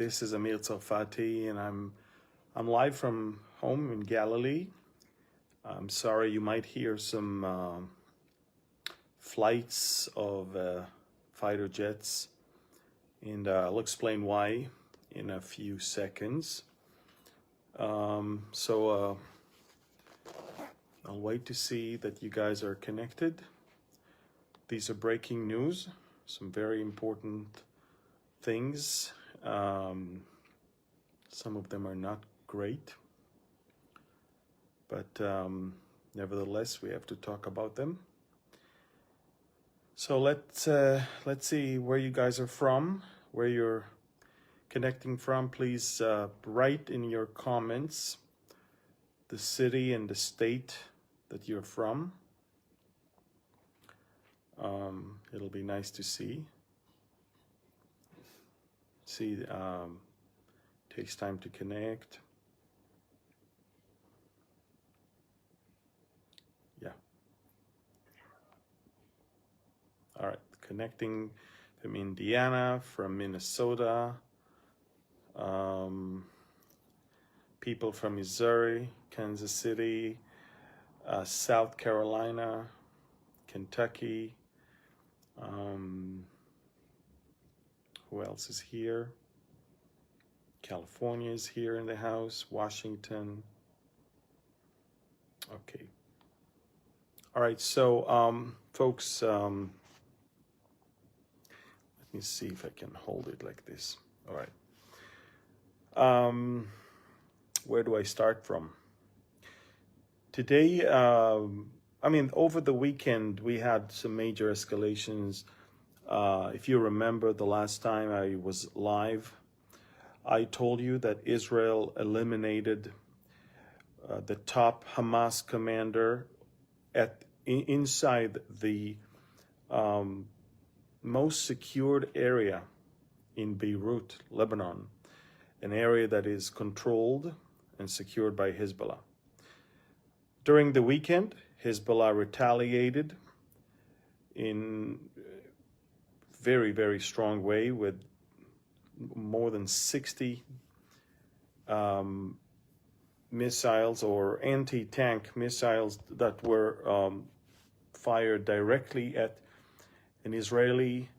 This is Amir Tsarfati, and I'm live from home in Galilee. I'm sorry you might hear some flights of fighter jets, and I'll explain why in a few seconds. I'll wait to see that you guys are connected. These are breaking news, some very important things. Some of them are not great, but nevertheless, we have to talk about them. So let's see where you guys are from, where you're connecting from. Please write in your comments the city and the state that you're from. It'll be nice to see. Takes time to connect. Yeah. All right, connecting from Indiana, from Minnesota, people from Missouri, Kansas City, South Carolina, Kentucky. Who else is here? California is here in the house, Washington. Okay. All right, so folks, let me see if I can hold it like this. All right. Where do I start from? Today, over the weekend, we had some major escalations. If you remember the last time I was live, I told you that Israel eliminated the top Hamas commander inside the most secured area in Beirut, Lebanon, an area that is controlled and secured by Hezbollah. During the weekend, Hezbollah retaliated in very, very strong way with more than 60 missiles or anti-tank missiles that were fired directly at an Israeli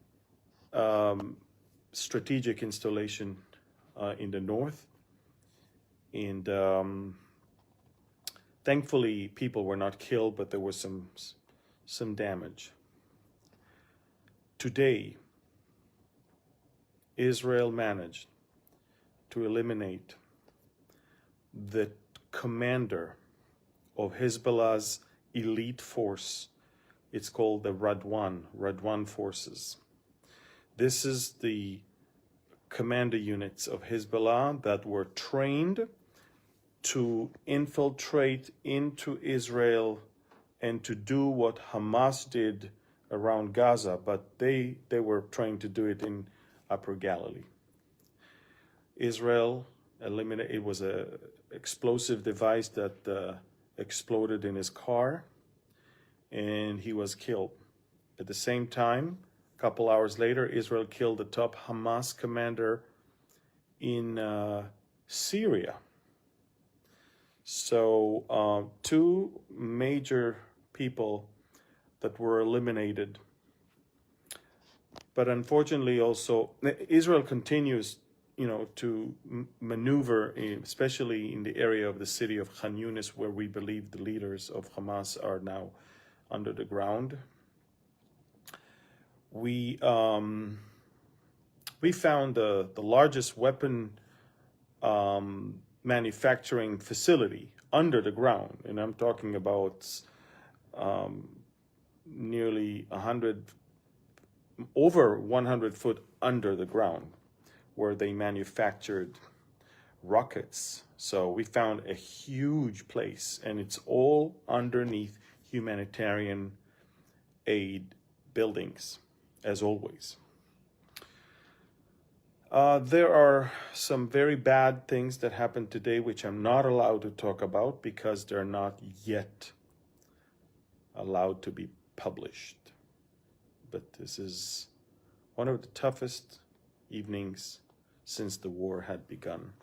strategic installation in the north. And thankfully, people were not killed, but there was some damage. Today, Israel managed to eliminate the commander of Hezbollah's elite force. It's called the Radwan forces. This is the commander units of Hezbollah that were trained to infiltrate into Israel and to do what Hamas did around Gaza, but they were trained to do it in Upper Galilee. Israel eliminated, it was a explosive device that exploded in his car, and he was killed. At the same time, a couple hours later, Israel killed the top Hamas commander in Syria. So two major people that were eliminated. But unfortunately also, Israel continues, to maneuver, especially in the area of the city of Khan Yunis, where we believe the leaders of Hamas are now under the ground. We found the largest weapon manufacturing facility under the ground, and I'm talking about nearly over 100 foot under the ground, where they manufactured rockets. So we found a huge place, and it's all underneath humanitarian aid buildings, as always. There are some very bad things that happened today, which I'm not allowed to talk about because they're not yet allowed to be published. But this is one of the toughest evenings since the war had begun.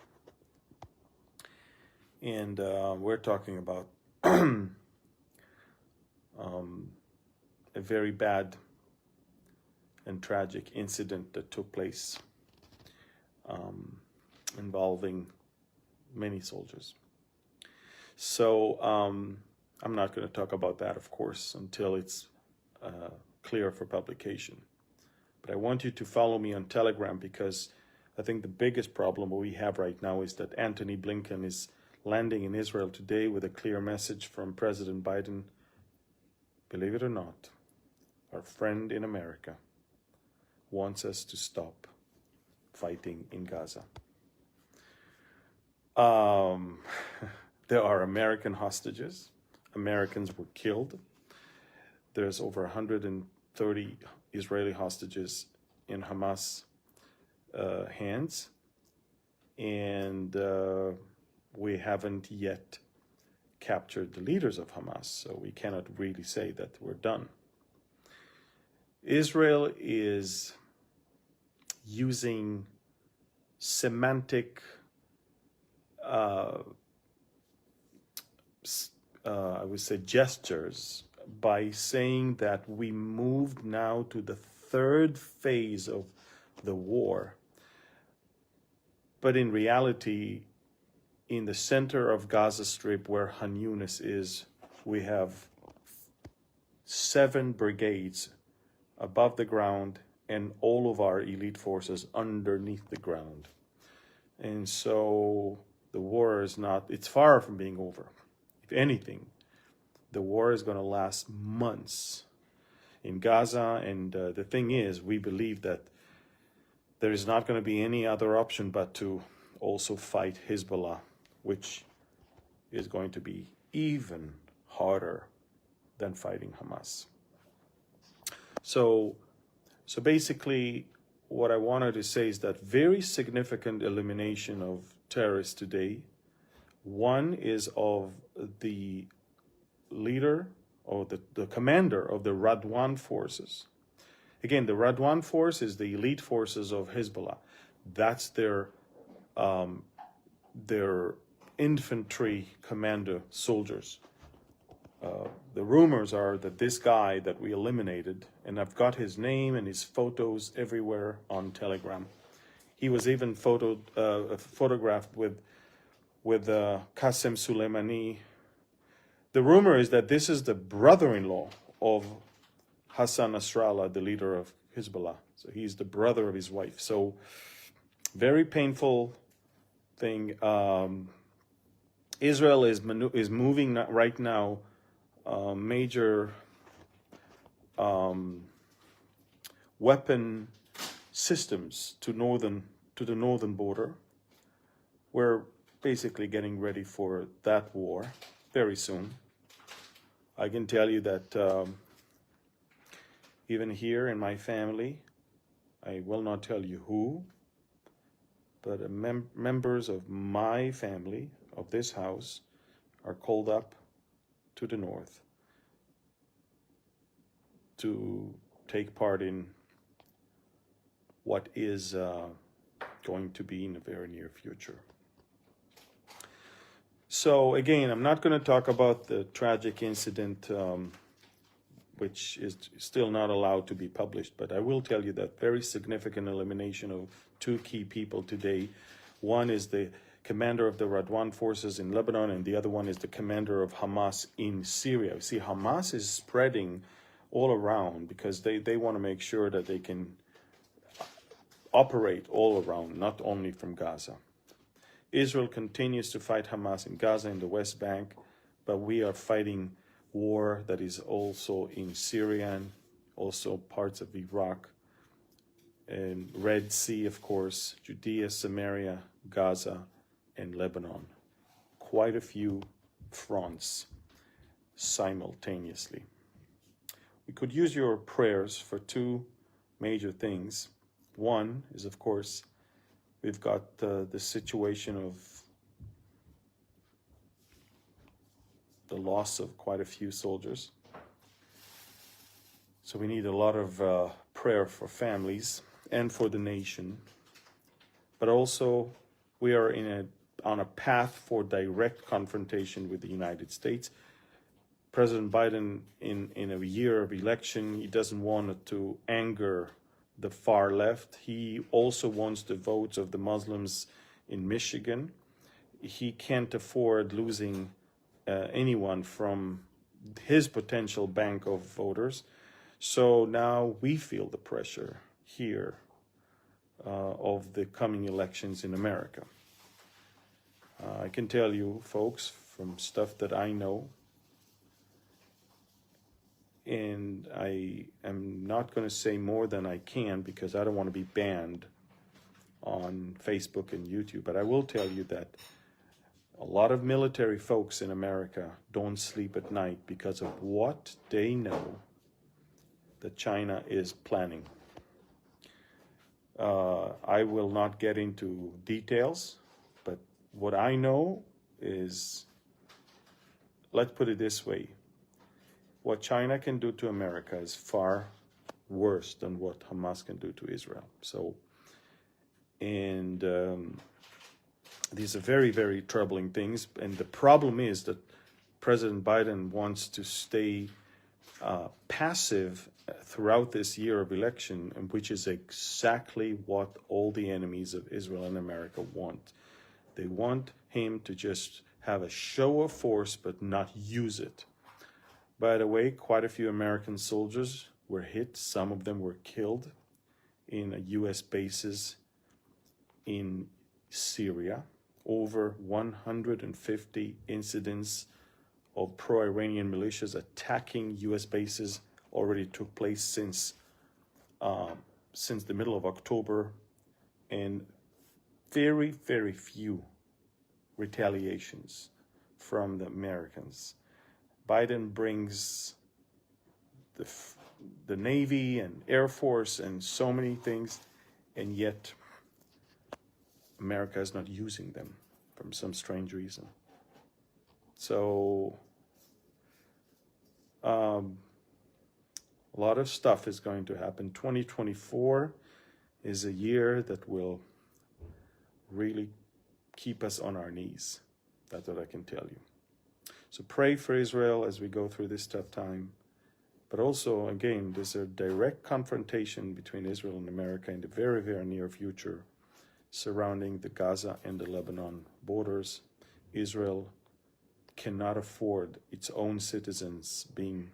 And we're talking about a very bad and tragic incident that took place involving many soldiers. So I'm not going to talk about that, of course, until it's clear for publication. But I want you to follow me on Telegram, because I think the biggest problem we have right now is that Antony Blinken is landing in Israel today with a clear message from President Biden. Believe it or not, our friend in America wants us to stop fighting in Gaza. There are American hostages. Americans were killed. There's over 130 Israeli hostages in Hamas hands. And we haven't yet captured the leaders of Hamas, so we cannot really say that we're done. Israel is using semantic I would say gestures by saying that we moved now to the third phase of the war. But in reality, in the center of Gaza Strip, where Han Yunis is, we have 7 brigades above the ground and all of our elite forces underneath the ground. And so the war is not, it's far from being over. If anything, the war is going to last months in Gaza. And the thing is, we believe that there is not going to be any other option but to also fight Hezbollah, which is going to be even harder than fighting Hamas. So basically, what I wanted to say is that very significant elimination of terrorists today. One is of the leader or the commander of the Radwan forces. Again, the Radwan force is the elite forces of Hezbollah. That's their infantry commander soldiers. The rumors are that this guy that we eliminated, and I've got his name and his photos everywhere on Telegram. He was even photographed with Qasem Soleimani. The rumor is that this is the brother-in-law of Hassan Nasrallah, the leader of Hezbollah. So he's the brother of his wife. So very painful thing. Israel is moving right now major weapon systems to the northern border. We're basically getting ready for that war very soon. I can tell you that even here in my family, I will not tell you who, but members of my family, of this house, are called up to the north to take part in what is going to be in the very near future. So again, I'm not going to talk about the tragic incident, which is still not allowed to be published, but I will tell you that very significant elimination of 2 key people today. One is the commander of the Radwan forces in Lebanon, and the other one is the commander of Hamas in Syria. You see, Hamas is spreading all around because they want to make sure that they can operate all around, not only from Gaza. Israel continues to fight Hamas in Gaza, in the West Bank, but we are fighting war that is also in Syria, and also parts of Iraq, and Red Sea, of course, Judea, Samaria, Gaza, and Lebanon. Quite a few fronts simultaneously. We could use your prayers for 2 major things. One is, of course, we've got the situation of the loss of quite a few soldiers. So we need a lot of prayer for families and for the nation. but also we are on a path for direct confrontation with the United States. President Biden, in a year of election, he doesn't want to anger the far left. He also wants the votes of the Muslims in Michigan. He can't afford losing anyone from his potential bank of voters. So now we feel the pressure here of the coming elections in America. I can tell you, folks, from stuff that I know, and I am not going to say more than I can because I don't want to be banned on Facebook and YouTube, but I will tell you that a lot of military folks in America don't sleep at night because of what they know that China is planning. I will not get into details, but what I know is, let's put it this way, what China can do to America is far worse than what Hamas can do to Israel. So, and these are very, very troubling things. And the problem is that President Biden wants to stay passive throughout this year of election, and which is exactly what all the enemies of Israel and America want. They want him to just have a show of force but not use it. By the way, quite a few American soldiers were hit. Some of them were killed in U.S. bases in Syria. Over 150 incidents of pro-Iranian militias attacking U.S. bases already took place since the middle of October, and very, very few retaliations from the Americans. Biden brings the Navy and Air Force and so many things, and yet America is not using them for some strange reason. So a lot of stuff is going to happen. 2024 is a year that will really keep us on our knees. That's what I can tell you. So pray for Israel as we go through this tough time. But also, again, there's a direct confrontation between Israel and America in the very, very near future surrounding the Gaza and the Lebanon borders. Israel cannot afford its own citizens being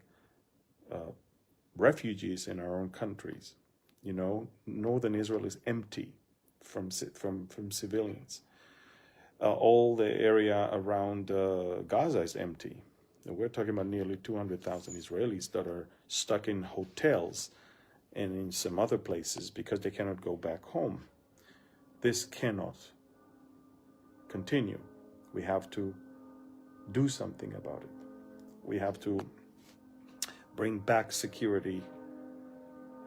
refugees in our own countries. You know, northern Israel is empty from civilians. All the area around Gaza is empty. We're talking about nearly 200,000 Israelis that are stuck in hotels and in some other places because they cannot go back home. This cannot continue. We have to do something about it. We have to bring back security.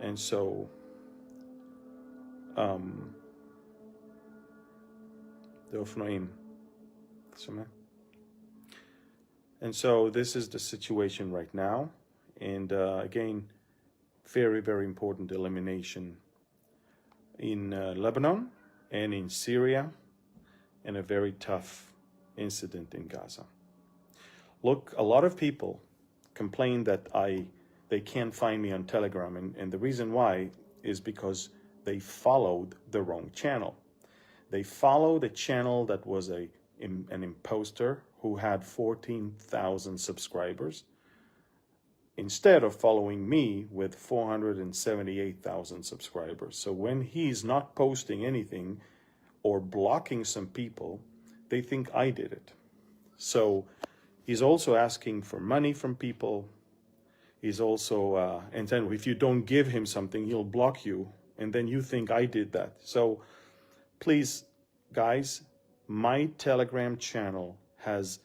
And so, and so this is the situation right now. And again, very, very important elimination in Lebanon and in Syria, and a very tough incident in Gaza. Look, a lot of people complain that they can't find me on Telegram, and the reason why is because they followed the wrong channel. They followed a channel that was an imposter who had 14,000 subscribers, instead of following me with 478,000 subscribers. So when he's not posting anything or blocking some people, they think I did it. So he's also asking for money from people. He's also, and then if you don't give him something, he'll block you, and then you think I did that. So please, guys, my Telegram channel has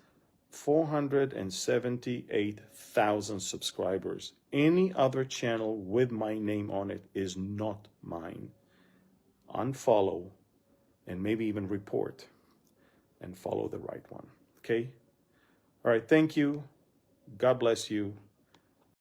478,000 subscribers. Any other channel with my name on it is not mine. Unfollow, and maybe even report, and follow the right one. Okay? All right, thank you. God bless you.